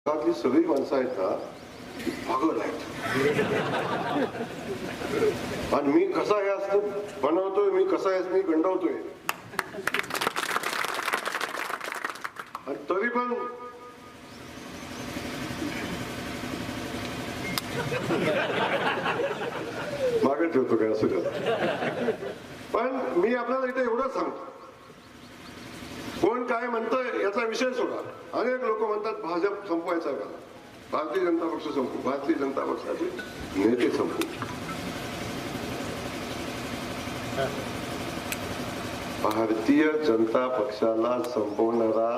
जगातली सगळी माणसं आहेत ना ती पागल आहेत. आणि मी कसा हे असतो बनवतोय, मी कसा आहे मी गंडवतोय, आणि तरी पण मागे ठेवतो काय असं का. पण मी आपल्याला इथे एवढंच सांगतो, कोण काय म्हणतंय याचा विषय सोडा. अनेक लोक म्हणतात भाजप संपवायचा का, भारतीय जनता पक्ष संपू, भारतीय जनता पक्षाचे नेते संपू. भारतीय जनता पक्षाला संपवणारा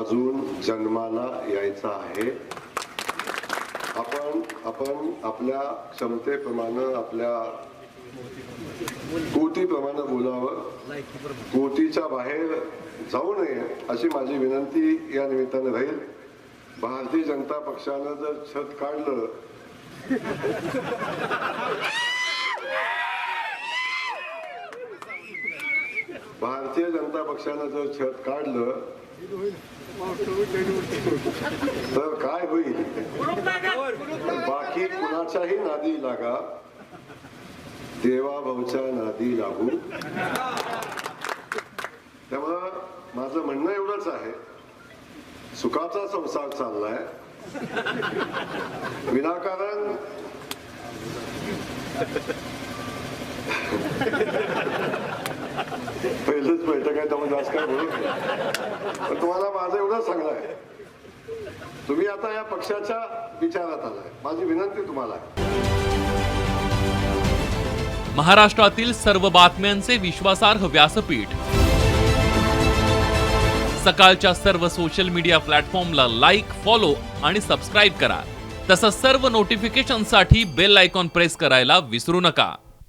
अजून जन्माला यायचा आहे. आपण आपल्या क्षमतेप्रमाणे, आपल्या कोटीप्रमाणे बोलावं, कोटीच्या बाहेर जाऊ नये अशी माझी विनंती या निमित्ताने राहील. भारतीय जनता पक्षानं जर छत काढलं भारतीय जनता पक्षानं जर छत काढलं तर काय होईल. बाकी कुणाच्याही नादी लागा, देवाभाऊच्या नादी लागू. त्यामुळं माझं म्हणणं एवढंच आहे, सुखाचा संसार चाललाय, विनाकारण पहिलंच बैठक आहे त्यामुळे जास्त काय बोलत नाही. पण तुम्हाला माझं एवढंच सांगणं आहे, तुम्ही आता या पक्षाच्या विचारात आलाय. माझी विनंती तुम्हाला आहे, महाराष्ट्रातील सर्व बातम्यांचे विश्वासार्ह व्यासपीठ, सकाळच्या सर्व सोशल मीडिया प्लॅटफॉर्मला लाईक, फॉलो आणि सबस्क्राईब करा. तसंच सर्व नोटिफिकेशनसाठी बेल आयकॉन प्रेस करायला विसरू नका.